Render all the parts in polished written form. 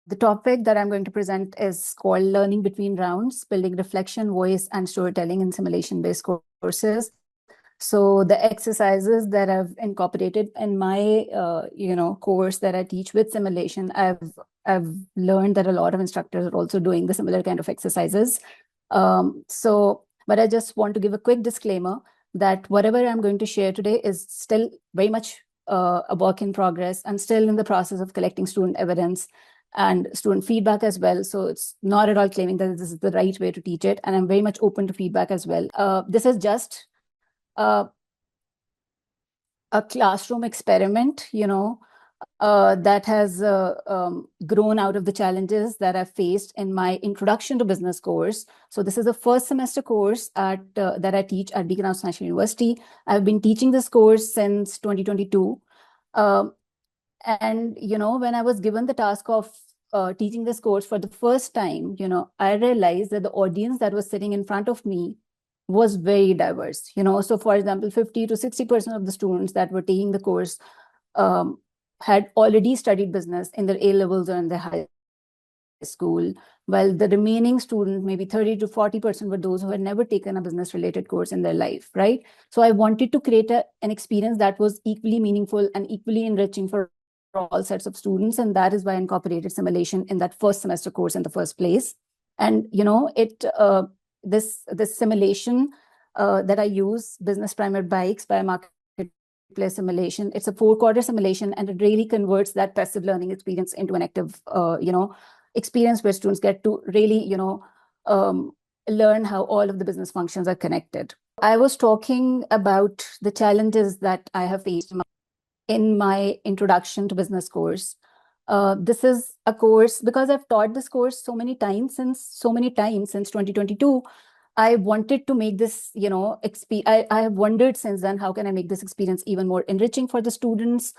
The topic that I'm going to present is called Learning Between Rounds, Building Reflection, Voice, and Storytelling in Simulation-Based Courses. So the exercises that I've incorporated in my, course that I teach with simulation, I've learned that a lot of instructors are also doing the similar kind of exercises. But I just want to give a quick disclaimer that whatever I'm going to share today is still very much a work in progress. I'm still in the process of collecting student evidence and student feedback as well. So it's not at all claiming that this is the right way to teach it. And I'm very much open to feedback as well. This is just a classroom experiment, that has grown out of the challenges that I've faced in my Introduction to Business course. So this is a first semester course that I teach at Beacon House National University. I've been teaching this course since 2022. And, when I was given the task of teaching this course for the first time, I realized that the audience that was sitting in front of me was very diverse. So for example, 50 to 60% of the students that were taking the course had already studied business in their A levels or in their high school, while the remaining student, maybe 30 to 40%, were those who had never taken a business related course in their life, right? So I wanted to create an experience that was equally meaningful and equally enriching for all sets of students. And that is why I incorporated simulation in that first semester course in the first place. And, this simulation that I use, Business Primer Bikes by Marketplace Simulation, it's a 4-quarter simulation, and it really converts that passive learning experience into an active, experience where students get to really, learn how all of the business functions are connected. I was talking about the challenges that I have faced in my Introduction to Business course. This is a course, because I've taught this course so many times since 2022, I wanted to make this, I have wondered since then, how can I make this experience even more enriching for the students?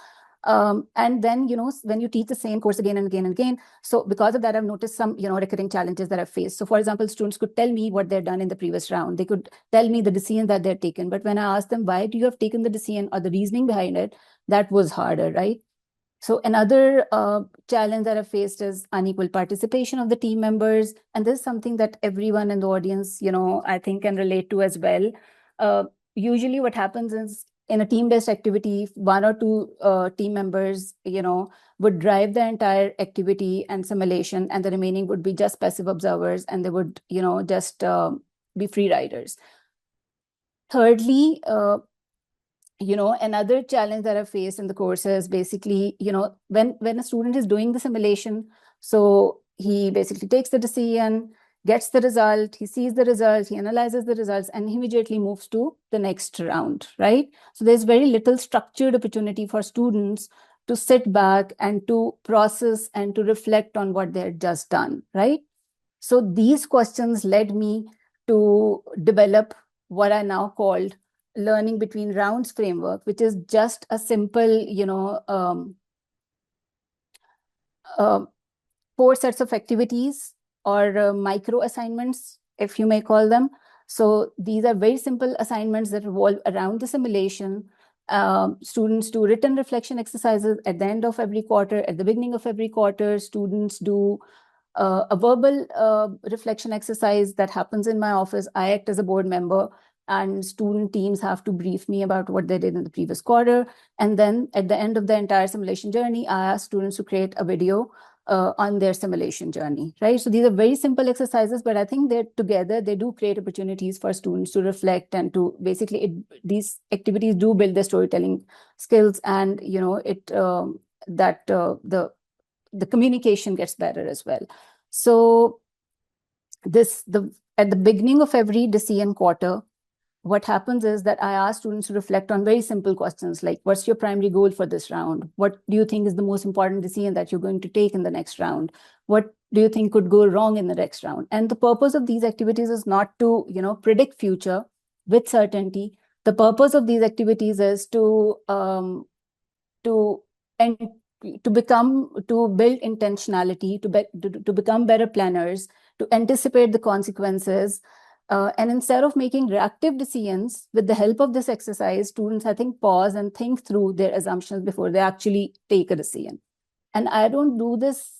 And then, when you teach the same course again and again and again, so because of that, I've noticed some, recurring challenges that I've faced. So for example, students could tell me what they've done in the previous round. They could tell me the decision that they've taken. But when I asked them, why do you have taken the decision or the reasoning behind it, that was harder, right? So another challenge that I faced is unequal participation of the team members. And this is something that everyone in the audience, I think can relate to as well. Usually what happens is, in a team-based activity, 1 or 2 team members, would drive the entire activity and simulation, and the remaining would be just passive observers, and they would, just be free riders. Thirdly, another challenge that I faced in the course is basically, when a student is doing the simulation, so he basically takes the decision, gets the result, he sees the results, he analyzes the results, and he immediately moves to the next round, right? So there's very little structured opportunity for students to sit back and to process and to reflect on what they had just done, right? So these questions led me to develop what I now called Learning Between Rounds framework, which is just a simple, 4 sets of activities or micro assignments, if you may call them. So these are very simple assignments that revolve around the simulation. Students do written reflection exercises at the end of every quarter. At the beginning of every quarter, students do a verbal reflection exercise that happens in my office. I act as a board member, and student teams have to brief me about what they did in the previous quarter. And then at the end of the entire simulation journey, I ask students to create a video on their simulation journey, right? So these are very simple exercises, but I think that together they do create opportunities for students to reflect and to basically, these activities do build their storytelling skills, and the communication gets better as well. So at the beginning of every decision quarter, what happens is that I ask students to reflect on very simple questions like, what's your primary goal for this round? What do you think is the most important decision that you're going to take in the next round? What do you think could go wrong in the next round? And the purpose of these activities is not to, predict future with certainty. The purpose of these activities is to build intentionality, to become better planners, to anticipate the consequences. And instead of making reactive decisions, with the help of this exercise, students, I think, pause and think through their assumptions before they actually take a decision. And I don't do this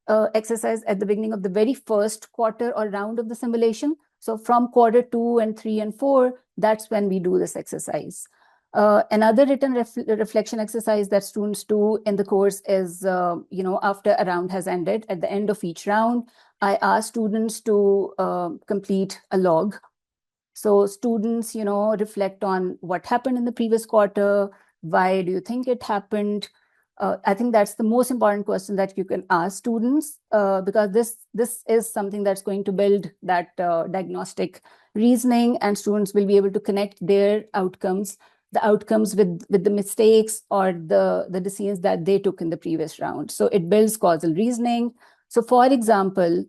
exercise at the beginning of the very first quarter or round of the simulation. So from quarter 2 and 3 and 4, that's when we do this exercise. Another written reflection exercise that students do in the course is, after a round has ended, at the end of each round, I ask students to complete a log. So students, reflect on what happened in the previous quarter. Why do you think it happened? I think that's the most important question that you can ask students, because this is something that's going to build that diagnostic reasoning, and students will be able to connect their outcomes, the outcomes with the mistakes or the decisions that they took in the previous round. So it builds causal reasoning. So for example,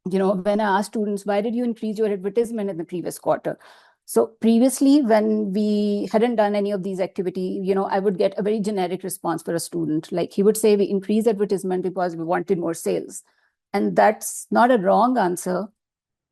when I ask students, why did you increase your advertisement in the previous quarter? So previously, when we hadn't done any of these activity, I would get a very generic response for a student. Like he would say, we increased advertisement because we wanted more sales. And that's not a wrong answer,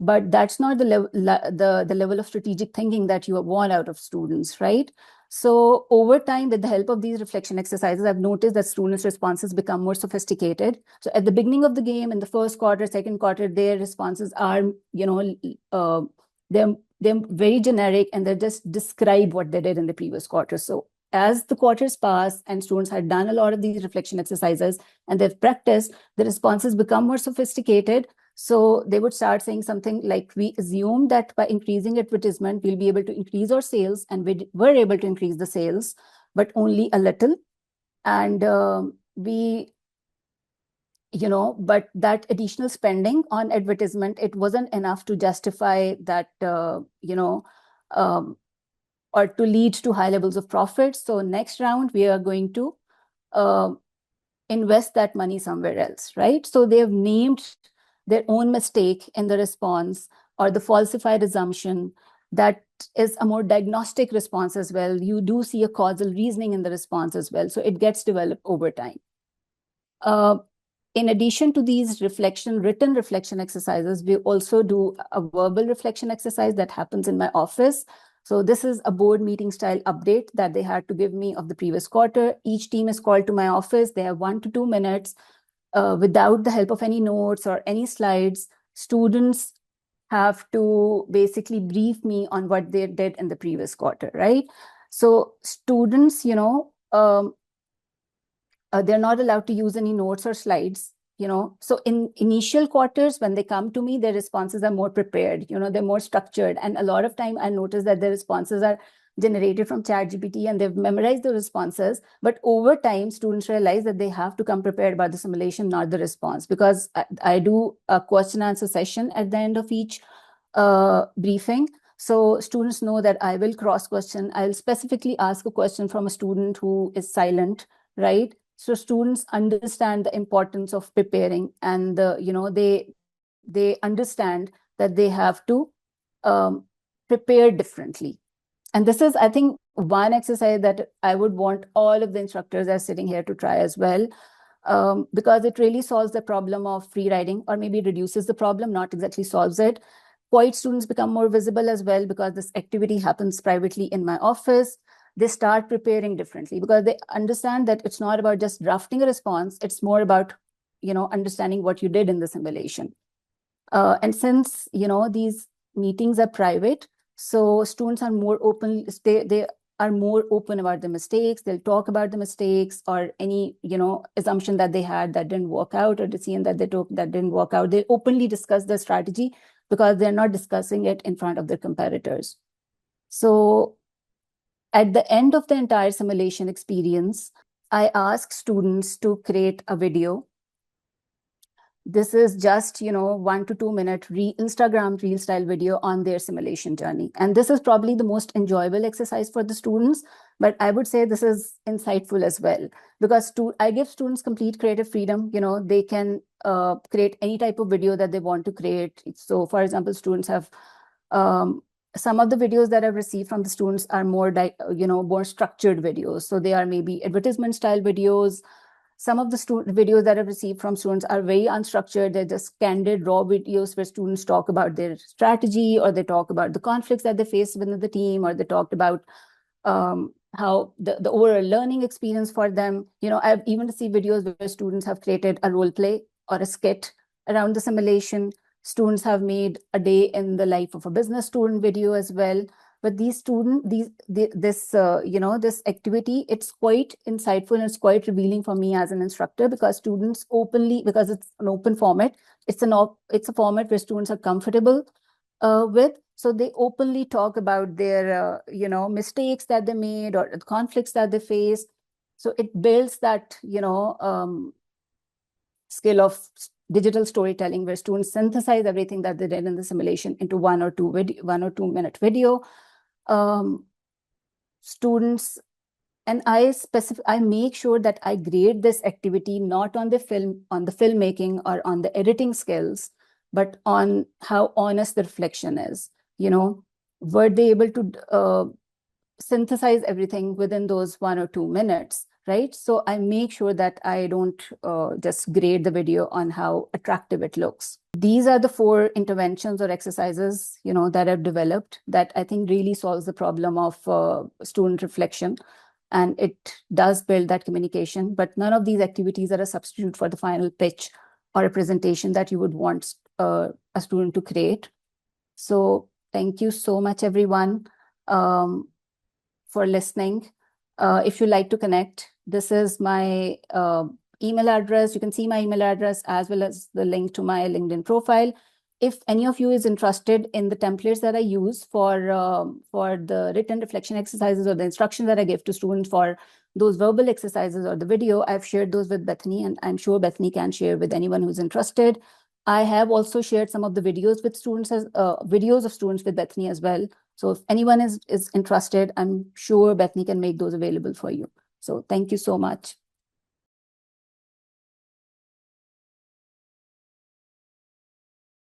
but that's not the level of strategic thinking that you want out of students, right? So over time, with the help of these reflection exercises, I've noticed that students' responses become more sophisticated. So at the beginning of the game, in the first quarter, second quarter, their responses are, they're very generic, and they just describe what they did in the previous quarter. So as the quarters pass and students had done a lot of these reflection exercises and they've practiced, the responses become more sophisticated. So they would start saying something like, we assume that by increasing advertisement, we'll be able to increase our sales, and we were able to increase the sales, but only a little. And but that additional spending on advertisement, it wasn't enough to justify that, or to lead to high levels of profit. So next round, we are going to invest that money somewhere else, right? So they have named their own mistake in the response or the falsified assumption. That is a more diagnostic response as well. You do see a causal reasoning in the response as well. So it gets developed over time. In addition to these written reflection exercises, we also do a verbal reflection exercise that happens in my office. So this is a board meeting style update that they had to give me of the previous quarter. Each team is called to my office. They have 1 to 2 minutes. Without the help of any notes or any slides, students have to basically brief me on what they did in the previous quarter, right? So students, they're not allowed to use any notes or slides. So in initial quarters, when they come to me, their responses are more prepared, they're more structured. And a lot of time I notice that their responses are generated from ChatGPT and they've memorized the responses. But over time, students realize that they have to come prepared about the simulation, not the response, because I do a question answer session at the end of each briefing. So students know that I will cross question. I'll specifically ask a question from a student who is silent, right? So students understand the importance of preparing, and they understand that they have to prepare differently. And this is, I think, one exercise that I would want all of the instructors that are sitting here to try as well, because it really solves the problem of free riding, or maybe reduces the problem, not exactly solves it. Quiet students become more visible as well, because this activity happens privately in my office. They start preparing differently because they understand that it's not about just drafting a response. It's more about, understanding what you did in the simulation. And since, these meetings are private, so students are more open. They are more open about the mistakes. They'll talk about the mistakes or any, assumption that they had that didn't work out, or decision that they took that didn't work out. They openly discuss the strategy because they're not discussing it in front of their competitors. So at the end of the entire simulation experience, I ask students to create a video. This is just, 1 to 2 minute Instagram reel style video on their simulation journey. And this is probably the most enjoyable exercise for the students, but I would say this is insightful as well, because I give students complete creative freedom. They can create any type of video that they want to create. So for example, students have, some of the videos that I've received from the students are more more structured videos. So they are maybe advertisement style videos. Some of the videos that I've received from students are very unstructured. They're just candid, raw videos where students talk about their strategy, or they talk about the conflicts that they face within the team, or they talked about how the overall learning experience for them. I've even received videos where students have created a role play or a skit around the simulation. Students have made a day in the life of a business student video as well. But this activity, it's quite insightful and it's quite revealing for me as an instructor, because students openly, because it's an open format, it's a format where students are comfortable with. So they openly talk about their, mistakes that they made or the conflicts that they face. So it builds that, skill of digital storytelling, where students synthesize everything that they did in the simulation into 1 or 2 minute video. Students and I make sure that I grade this activity not on the filmmaking or on the editing skills, but on how honest the reflection is. Were they able to synthesize everything within those 1 or 2 minutes, right? So I make sure that I don't just grade the video on how attractive it looks. These are the 4 interventions or exercises, that I've developed that I think really solves the problem of student reflection. And it does build that communication, but none of these activities are a substitute for the final pitch or a presentation that you would want a student to create. So thank you so much, everyone, for listening. If you'd like to connect, this is my email address. You can see my email address as well as the link to my LinkedIn profile. If any of you is interested in the templates that I use for the written reflection exercises or the instruction that I give to students for those verbal exercises or the video, I've shared those with Bethany, and I'm sure Bethany can share with anyone who's interested. I have also shared some of the videos with students as videos of students with Bethany as well. So if anyone is interested, I'm sure Bethany can make those available for you. So thank you so much.